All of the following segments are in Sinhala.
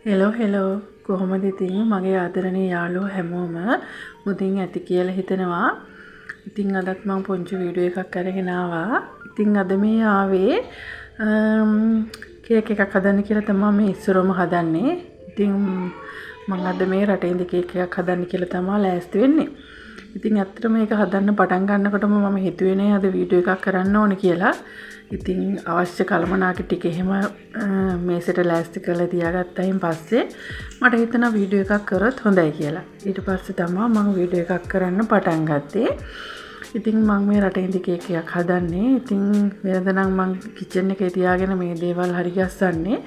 හෙලෝ කොහොමද ඉතින් මගේ ආදරණීය යාළුවෝ හැමෝම මුදින් ඇති කියලා හිතනවා. ඉතින් අදත් මම පොන්චි වීඩියෝ එකක් අරගෙන ආවා. ඉතින් අද මේ ආවේ කේක් එකක් හදන්න කියලා තමයි මේ ඉස්සරම හදන්නේ. ඉතින් මම අද මේ රටේන්ද කේක් එකක් හදන්න කියලා තමයි ලෑස්ති වෙන්නේ. ඉතින් ඇත්තට මේක හදන්න පටන් ගන්නකොටම මම හිතුවේ නේ අද වීඩියෝ එකක් කරන්න ඕනේ කියලා. ඉතින් අවශ්‍ය කලමනාකි ටික එහෙම මේසෙට ලෑස්ති කරලා තියාගත්තයින් පස්සේ මට හිතෙනවා වීඩියෝ එකක් කරොත් හොඳයි කියලා. ඊට පස්සේ තමයි මම වීඩියෝ එකක් කරන්න පටන් ගත්තේ. ඉතින් මම මේ රටේන්දි කේක් එකක් හදන්නේ. ඉතින් වෙනදනම් මම කිචන් එකේ තියාගෙන මේ දේවල් හරි ගස්සන්නේ.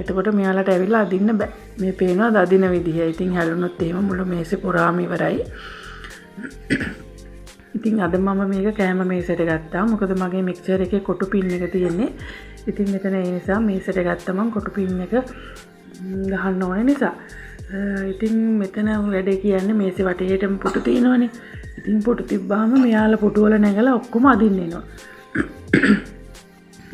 එතකොට මෙයාලට ඇවිල්ලා අදින්න බෑ. මේ පේනවාද අදින විදිහ. ඉතින් හැලුනොත් එහෙම මුළු මේසෙ පුරාම ඉවරයි. ඉතින් අද මම මේක කෑම මේසෙට ගත්තා. මොකද මගේ මික්සර් එකේ කොටු පින් එක තියෙන්නේ. ඉතින් මෙතන ඒ නිසා මේසෙට ගත්තා මම කොටු පින් එක ගහන්න ඕනේ නිසා. ඉතින් මෙතන වැඩේ කියන්නේ මේසෙ වටේටම පුටු තියෙනවනේ. ඉතින් පුටු තිබ්බාම මෙයාලා පුටු වල නැගලා ඔක්කොම අදින්න එනවා.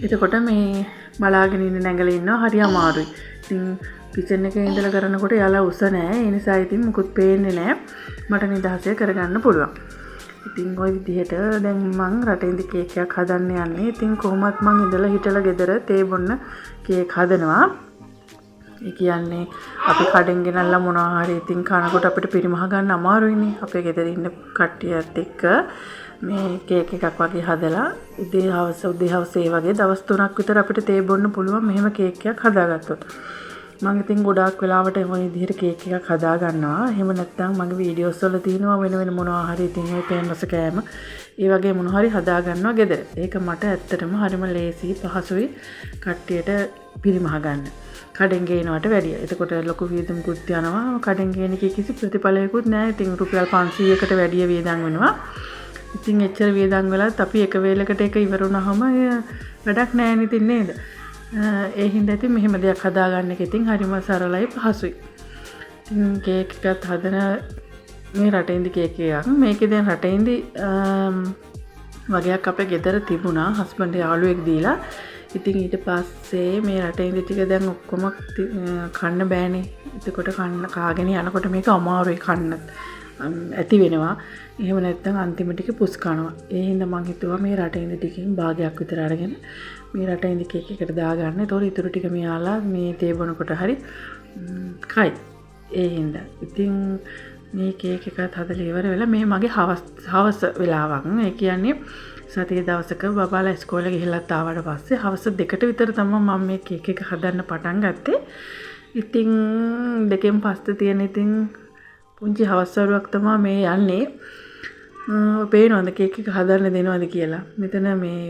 එතකොට මේ බලාගෙන ඉන්න නැගලා ඉන්නවා හරි අමාරුයි. ඉතින් කිචන් එකේ ඉඳලා කරනකොට යාලා උස නැහැ. ඒ නිසා ඉතින් මුකුත් පේන්නේ නැහැ. මට නිදහසේ කරගන්න පුළුවන්. ඉතින් ওই විදිහට දැන් මං රටේන්දි කේක් එකක් හදන්න යන්නේ. ඉතින් කොහොමත් මං ඉඳලා හිටලා ගෙදර තේ බොන්න කේක් හදනවා. ඒ කියන්නේ අපි කඩෙන් ගෙනල්ලා මොනවා හරි ඉතින් කනකොට අපිට පරිමහ ගන්න අමාරුයිනේ. අපේ ගෙදර ඉන්න කට්ටියත් එක්ක මේ කේක් එකක් වගේ හදලා උදේ හවස ඒ වගේ දවස් 3ක් විතර අපිට තේ බොන්න පුළුවන් මෙහෙම කේක් එකක් හදාගත්තොත්. මම ඉතින් ගොඩාක් වෙලාවට මේ විදිහට කේක් එකක් හදා ගන්නවා. එහෙම නැත්නම් මගේ වීඩියෝස් වල තියෙනවා වෙන මොනවා හරි ඉතින් ඔය පේන්වස කෑම ඒ වගේ මොනවා හරි හදා ගන්නවා ගෙදර. ඒක මට ඇත්තටම හරිම ලේසි පහසුයි කට්ටියට පිරිමහ ගන්න. කඩෙන් ගේනවට වැඩිය. එතකොට ලොකු වියදමකුත් යනවා. කඩෙන් ගේන එකේ කිසි ප්‍රතිඵලයකුත් නැහැ. ඉතින් රුපියල් 500කට වැඩිය වියදම් වෙනවා. ඉතින් එච්චර වියදම් වෙලත් අපි එක වේලකට එක ඉවර වුණාම වැඩක් නැහැ නේ ඉතින් නේද? ඒ හින්දා ඉතින් මෙහෙම දෙයක් හදාගන්න එක ඉතින් හරිම සරලයි පහසුයි. ඉතින් කේක් එකත් හදන මේ රටේන්දි කේක් එකක්. මේකේ දැන් රටේන්දි වගේක් අපේ ගෙදර තිබුණා හස්බන්ඩ් යාළුවෙක් දීලා. ඉතින් ඊට පස්සේ මේ රටේන්දි ටික දැන් ඔක්කොම කන්න බෑනේ. එතකොට කාගෙන යනකොට මේක අමාරුයි කන්න. ඇති වෙනවා. එහෙම නැත්නම් අන්තිම ටික පුස් කනවා. ඒ හින්දා මං හිතුවා මේ රටේන්දි ටිකෙන් භාගයක් විතර අරගෙන මේ රටේන්දි කේක් එකට දාගන්න. ඒතකොට ඊටු ටික මෙයාලා මේ තේ බොනකොට හරි කයි. ඒ හින්දා. ඉතින් මේ කේක් එකත් හදලා ඉවර වෙලා මේ මගේ හවස වෙලාවක්. ඒ කියන්නේ සතියේ දවසක බබාලා ඉස්කෝලේ ගිහිල්ලා ආවට පස්සේ හවස 2ට විතර තමයි මම මේ කේක් එක හදන්න පටන් ගත්තේ. ඉතින් 2න් පස්සේ තියෙන ඉතින් පුංචි හවස්වරුවක් තමයි මේ යන්නේ. පේනවද කේක් එක හදන්න දෙනවද කියලා. මෙතන මේ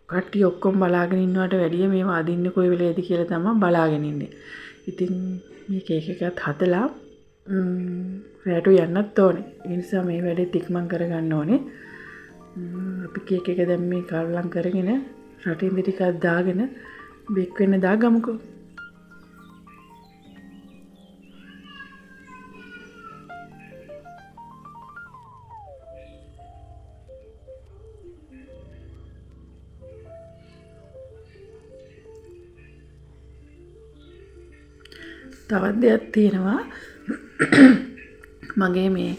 කට්ටිය ඔක්කොම බලාගෙන ඉන්නවට වැඩිය මේව අදින්නේ කොයි වෙලේද කියලා තමයි බලාගෙන ඉන්නේ. ඉතින් මේ කේක් එකත් හදලා රැට යන්නත් ඕනේ. ඒ නිසා මේ වැඩේ ඉක්මන් කරගන්න ඕනේ. අපි කේක් එක දැන් මේ කල්ලම් කරගෙන රටින්දි ටිකක් දාගෙන බේක් වෙන්න දාගමුකෝ. තවත් දෙයක් තියෙනවා. මගේ මේ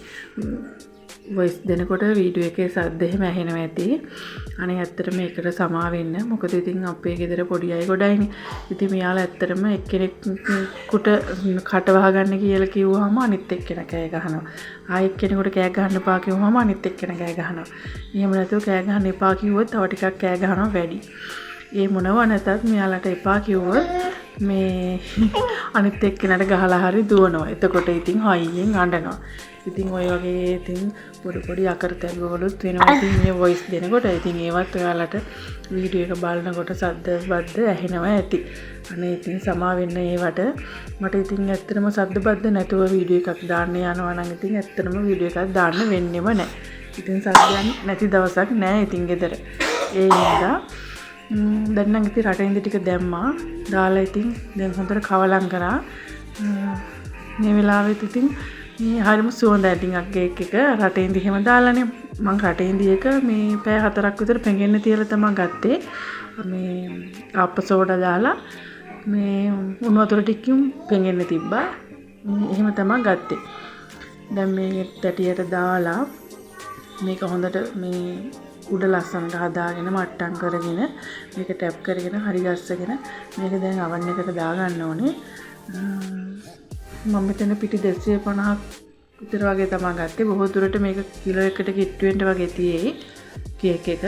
වොයිස් දෙනකොට වීඩියෝ එකේ සද්ද එහෙම ඇහෙනවා ඇති. අනේ ඇත්තටම මේකට සමා වෙන්න. මොකද ඉතින් අපේ ගෙදර පොඩි අය ගොඩයිනේ. ඉතින් මෙයාලා ඇත්තටම එක්කෙනෙකුට කට වහගන්න කියලා කිව්වහම අනිත් එක්කෙනා කෑ ගහනවා. ආයෙ එක්කෙනෙකුට කෑ ගහන්න එපා කිව්වහම අනිත් එක්කෙනා කෑ ගහනවා. එහෙම නැතුව කෑ ගහන්න එපා කිව්වොත් තව ටිකක් කෑ ගහනවා වැඩි. ඒ මොනවා නැතත් මෙයාලට එපා කිව්වොත් මේ අනිත් එක්කෙනාට ගහලා හරි දුවනවා. එතකොට ඉතින් හයියෙන් අඬනවා. ඉතින් ඔය වගේ ඉතින් පොඩි අකරතැබ්බවලුත් වෙනවා ඉතින් මේ වොයිස් දෙනකොට. ඉතින් ඒවත් ඔයාලට වීඩියෝ එක බලනකොට සද්ද ඇහෙනවා ඇති. අනේ ඉතින් සමා වෙන්න ඒවට. මට ඉතින් ඇත්තටම සද්ද බද්ද නැතුව වීඩියෝ එකක් දාන්න යනවා නම් ඉතින් ඇත්තටම වීඩියෝ එකක් දාන්න වෙන්නෙම නැහැ. ඉතින් සද්දයන් නැති දවසක් නැහැ ඉතින් ගෙදර. ඒ හින්දා දැන් නම් ඉතින් රටේන්දි ටික දැම්මා. දාලා ඉතින් දැන් හොඳට කවලම් කරා. මේ වෙලාවෙත් ඉතින් මේ හරිම සුවඳයි ඉතින් කේක් එක රටේන්දි එහෙම දාලානේ. මම රටේන්දි එක මේ පැය 4ක් විතර පෙඟෙන්න තියලා තමයි ගත්තේ. මේ ආප්ප සෝඩා දාලා මේ උණු වතුර ටිකකින් පෙඟෙන්න තිබ්බා. එහෙම තමයි ගත්තේ. දැන් මේ තැටියට දාලා මේක හොඳට මේ උඩ ලස්සනට හදාගෙන මට්ටම් කරගෙන මේක ටැප් කරගෙන හරි ගස්සගෙන මේක දැන් අවන් එකට දාගන්න ඕනේ. මම මෙතන පිටි 250ක් විතර වගේ තමයි ගත්තේ. බොහෝ දුරට මේක කිලෝ එකකට කිට්ටු වෙන්න වගේ තියෙයි කේක් එක.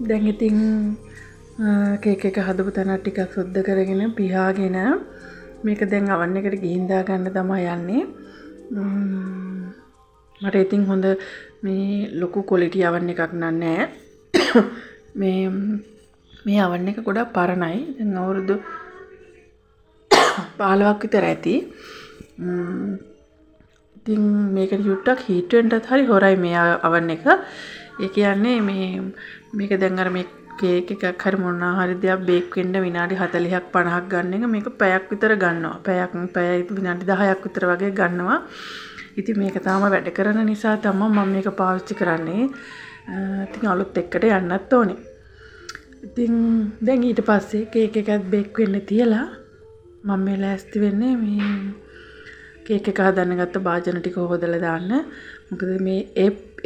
දැන් ඉතින් කේක් එක හදපු තැන ටිකක් සුද්ධ කරගෙන පිහාගෙන මේක දැන් අවන් එකට ගිහින් දා ගන්න තමයි යන්නේ. මට ඉතින් හොඳ මේ ලොකු ක්වොලිටි අවන් එකක් නෑ. මේ අවන් එක ගොඩක් පරණයි. දැන් අවුරුදු 15ක් විතර ඇති. ඉතින් මේකට යුට්ටක් හීට් වෙන්නත් හරි හොරයි මේ අවන් එක. ඒ කියන්නේ මේක දැන් අර මේ කේක් එකක් හරි මොනවා හරි දෙයක් බේක් වෙන්න විනාඩි 40ක් 50ක් ගන්න එක මේක පැයක් විතර ගන්නවා. පැය විනාඩි 10ක් විතර වගේ ගන්නවා. ඉතින් මේක තාම වැඩ කරන නිසා තමයි මම මේක පාවිච්චි කරන්නේ. ඉතින් අලුත් එක්කට යන්නත් ඕනේ. ඉතින් දැන් ඊට පස්සේ කේක් එකත් බේක් වෙන්න තියලා මම මේ ලෑස්ති වෙන්නේ මේ කේක් එක හදන්න ගත්ත භාජන ටික හොදලා දාන්න. මොකද මේ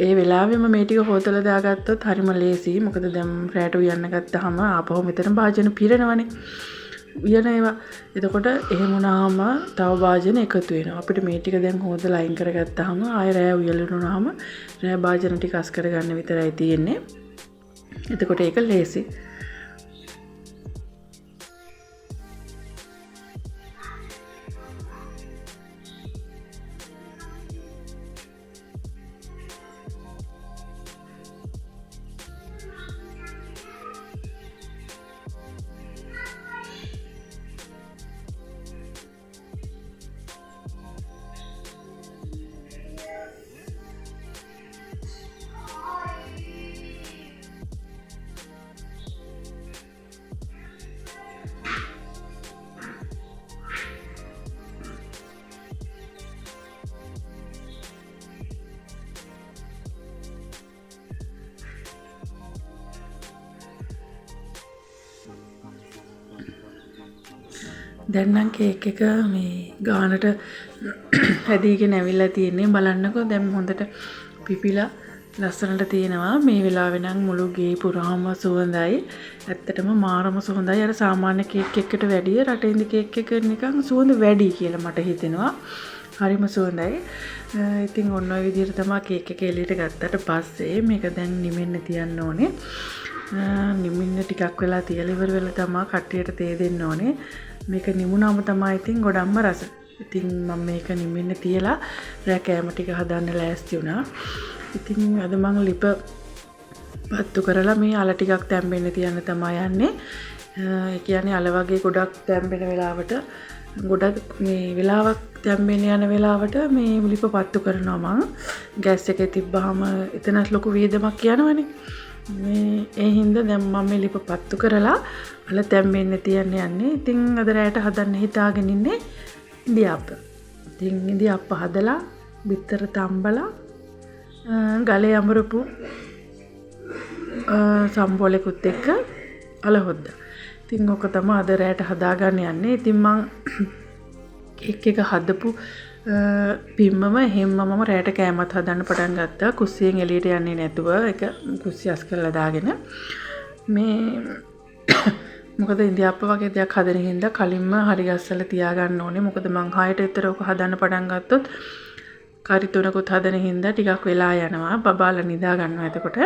ඒ වෙලාවෙම මේ ටික හොදලා දාගත්තොත් හරිම ලේසි. මොකද දැන් රැට උයන්න ගත්තාම ආපහු මෙතන භාජන පිරෙනවනේ. උයන ඒවා. එතකොට එහෙම වුණාම තව භාජන එකතු වෙනවා. අපිට මේ ටික දැන් හොදලා අයින් කරගත්තාම ආය රෑ උයලුණාම රෑ භාජන ටික අස් කරගන්න විතරයි තියෙන්නේ. එතකොට ඒක ලේසි. දැන් නම් කේක් එක මේ ගානට හැදීගෙන ඇවිල්ලා තියෙන්නේ. බලන්නකෝ දැන් හොඳට පිපිලා ලස්සනට තියෙනවා. මේ වෙලාවේ නම් මුළු ගේ පුරාම සුවඳයි. ඇත්තටම මාරම සුවඳයි. අර සාමාන්‍ය කේක් එකකට වැඩිය රටින්දි කේක් එක නිකන් සුවඳ වැඩි කියලා මට හිතෙනවා. හරිම සුවඳයි. ඉතින් ඔන්න ඔය විදිහට තමයි කේක් එක එළියට ගත්තට පස්සේ මේක දැන් නිමෙන්න තියන්න ඕනේ. නිමින්න ටිකක් වෙලා තියලා ඉවර වෙලා තමයි කට්ටියට තේ දෙන්න ඕනේ. මේක නිමුණාම තමයි ඉතින් ගොඩක්ම රස. ඉතින් මම මේක නිමින්න තියලා රෑ කෑම ටික හදන්න ලෑස්ති වුණා. ඉතින් අද මම ලිප පත්තු කරලා මේ අල ටිකක් තැම්බෙන්න තියන්න තමයි යන්නේ. ඒ කියන්නේ අල වගේ ගොඩක් තැම්බෙන වෙලාවට ගොඩක් මේ වෙලාවක් තැම්බෙන්න යන වෙලාවට මේ ලිප පත්තු කරනවා මම. ගෑස් එකේ තිබ්බාම එතනත් ලොකු වේදමක් යනවනේ. මේ ඒ හින්දා දැන් මම මේ ලිප පත්තු කරලා අල තැම්බෙන්න තියන්න යන්නේ. ඉතින් අද රැයට හදන්න හිතාගෙන ඉන්නේ ඉඳිආප්ප. ඉතින් ඉඳිආප්ප හදලා බිත්තර තම්බලා ගලේ අමරපු සම්බෝලෙකුත් එක්ක අල හොද්දා. ඉතින් ඔක තමයි අද රැයට හදාගන්න යන්නේ. ඉතින් මං කේක් එක හදපු පිම්මම එහෙම්ම මම රැයට කෑමත් හදන්න පටන් ගත්තා. කුස්සියෙන් එළියට යන්නේ නැතුව ඒක කුස්සිය අස් කරලා දාගෙන මේ මොකද ඉඳිආප්ප වගේ දෙයක් හදන හින්දා කලින්ම හරි ගස්සලා තියාගන්න ඕනේ. මොකද මං 6ට විතර ඔක හදන්න පටන් ගත්තොත් කරි තුනකුත් හදන හින්දා ටිකක් වෙලා යනවා. බබාලා නිදා ගන්නවා එතකොට.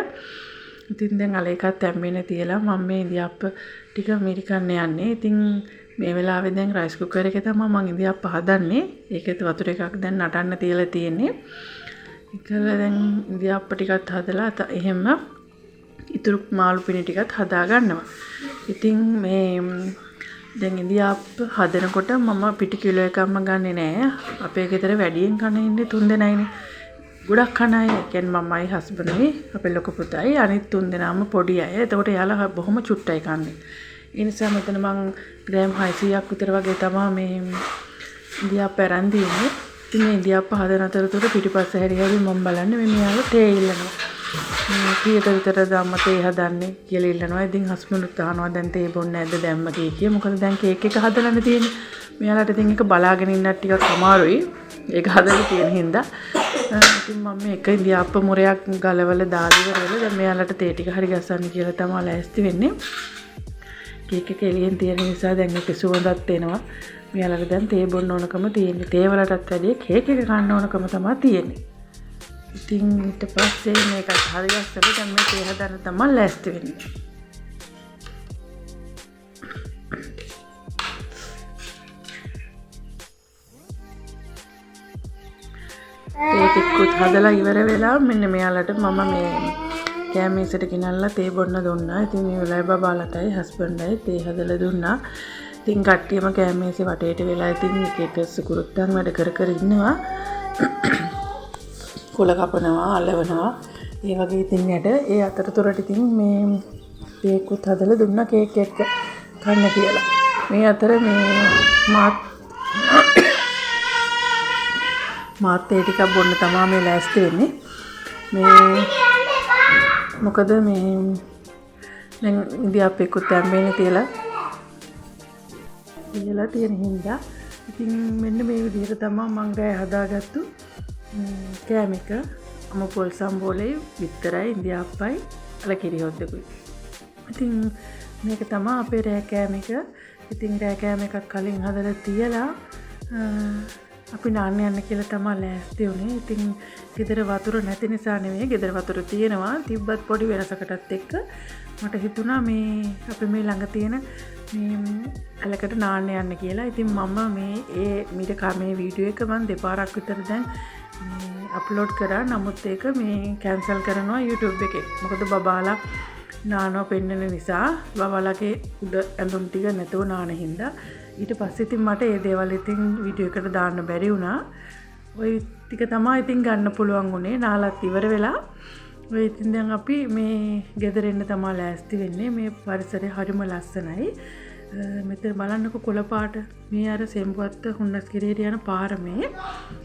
ඉතින් දැන් අල එකක් තැම්බෙන්න තියලා මම මේ ඉඳිආප්ප ටික මිරිකන්න යන්නේ. ඉතින් මේ වෙලාවේ දැන් රයිස් කුකර් එකේ තමයි මම ඉඳිආප්ප හදන්නේ. ඒකෙත් වතුර එකක් දැන් නටන්න තියලා තියෙන්නේ. ඒකල දැන් ඉඳිආප්ප ටිකත් හදලා එහෙම ඉතුරු මාළු පිණි ටිකත් හදා ගන්නවා. ඉතින් මේ දැන් ඉඳිආප්ප හදනකොට මම පිටි කිලෝ එකක්ම ගන්නෙ නෑ. අපේ ගෙදර වැඩියෙන් කන ඉන්නේ 3 දෙනයිනේ. ගොඩක් කන අය කියන්නේ මමයි හස්බන්ඩ්යි අපේ ලොකු පුතයි අනිත් 3 දෙනාම පොඩි අය. එතකොට යාලා බොහොම චුට්ටයි කන්නේ. ඒ නිසා මෙතන මං ග්‍රෑම් 600ක් විතර වගේ තමයි මේ ඉඳිආප්ප අරන් දින්නේ. ඉතින් මේ ඉඳිආප්ප හදන අතරතුර පිටිපස්ස හැරියාවේ මම බලන්නේ මේ මෙයාලා තේ ඉල්ලනවා. කීයට විතර දැම්ම තේ හදන්නේ කියලා ඉල්ලනවා. ඉතින් හස්බන්ඩ්ට අහනවා දැන් තේ බොන්නේ නැද්ද දැම්ම කිය. මොකද දැන් කේක් එක හදලානේ තියෙන්නේ. මෙයාලට ඉතින් ඒක බලාගෙන ඉන්නත් ටිකක් අමාරුයි. ඒක හදලා තියෙන හින්දා. ඉතින් මම මේක ඉඳිආප්ප මොරයක් ගලවලා දාලා ඉවරලා දැන් මෙයාලට තේ ටික හරි ගස්සන්න කියලා තමයි ලෑස්ති වෙන්නේ. කේක් එක එළියෙන් තියෙන නිසා දැන් ඒක සුවඳක් එනවා. මෙයාලට දැන් තේ බොන්න ඕනකම තියෙන්නේ. තේ වලටත් වැඩිය කේක් එක කන්න ඕනකම තමයි තියෙන්නේ. ඉතින් ඊට පස්සේ මේකත් හරි ගස්සලා දැන් මේ තේ හදන්න තමයි ලෑස්ති වෙන්නේ. ඒකත් හදලා ඉවර වෙලා මෙන්න මෙයාලට මම මේ කෑමේසට ගෙනල්ලා තේ බොන්න දුන්නා. ඉතින් මේ වෙලාවේ බබාලටයි හස්බන්ඩ්යි තේ හදලා දුන්නා. ඉතින් කට්ටියම කෑමේසේ වටේට වෙලා ඉතින් එක සුකුරුත්තන් වැඩ කර කර ඉන්නවා. කොළ කපනවා, අලවනවා. ඒ වගේ ඉතින් යට ඒ අතරතුරට ඉතින් මේ තේකුත් හදලා දුන්නා කේක් එක කන්න කියලා. මේ අතර මේ මාත් තේ ටිකක් බොන්න තමයි මේ ලෑස්ති වෙන්නේ. මේ මොකද මේ දැන් ඉඳිආප්පෙකුත් තැම්බෙන්න තියලා තියෙන හින්දා ඉතින් මෙන්න මේ විදිහට තමයි මම ගෑ හදාගත්තු කෑම එක. අමුපොල් සම්බෝලේ විතරයි ඉඳිආප්පයි අල කිරි හොද්දකුයි. ඉතින් මේක තමයි අපේ රෑ කෑම එක. ඉතින් රෑ කෑම එකක් කලින් හදලා තියලා අපි නාන්න යන්න කියලා තමයි ලෑස්ති වුණේ. ඉතින් ගෙදර වතුර නැති නිසා නෙවෙයි, ගෙදර වතුර තියෙනවා. තිබ්බත් පොඩි වෙනසකටත් එක්ක මට හිතුණා මේ අපි මේ ළඟ තියෙන මේ ඇලකට නාන්න යන්න කියලා. ඉතින් මම මේ වීඩියෝ එක මම දෙපාරක් විතර දැන් අප්ලෝඩ් කරා. නමුත් ඒක මේ කැන්සල් කරනවා YouTube එකේ. මොකද බබාලා නානවා පෙන්නන නිසා බබාලාගේ උඩ ඇඳුම් ටික නැතුව නාන හින්දා. ඊට පස්සේ ඉතින් මට ඒ දේවල් ඉතින් වීඩියෝ එකට දාන්න බැරි වුණා. ওই ටික තමයි ඉතින් ගන්න පුළුවන් උනේ. නාලත් ඉවර වෙලා. ඔය ඉතින් දැන් අපි මේ ගෙදර එන්න තමයි ලෑස්ති වෙන්නේ. මේ පරිසරය හරිම ලස්සනයි. මෙතන බලන්නකො කොළ පාට. මේ අර සෙම්බුවත්ත හුන්නස්ගිරියට යන පාර මේ.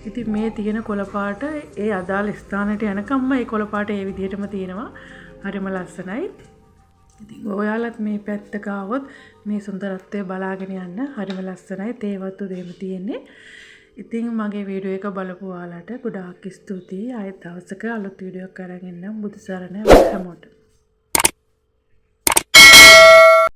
ඉතින් මේ තියෙන කොළ පාට ඒ අදාළ ස්ථානයට යනකම්ම ඒ කොළ පාට ඒ විදිහටම තියෙනවා. හරිම ලස්සනයි. ඉතින් ඔයාලත් මේ පැත්තක આવොත් මේ සුන්දරත්වය බලාගෙන යන්න. හරිම ලස්සනයි. තේවත්තු දෙම තියෙන්නේ. ඉතින් මගේ වීඩියෝ එක බලපු ඔයාලට ගොඩාක් ස්තුතියි. ආයෙත් දවසක අලුත් වීඩියෝ එකක් අරගෙන එන්නම්. බුදු සරණයි හැමෝටම.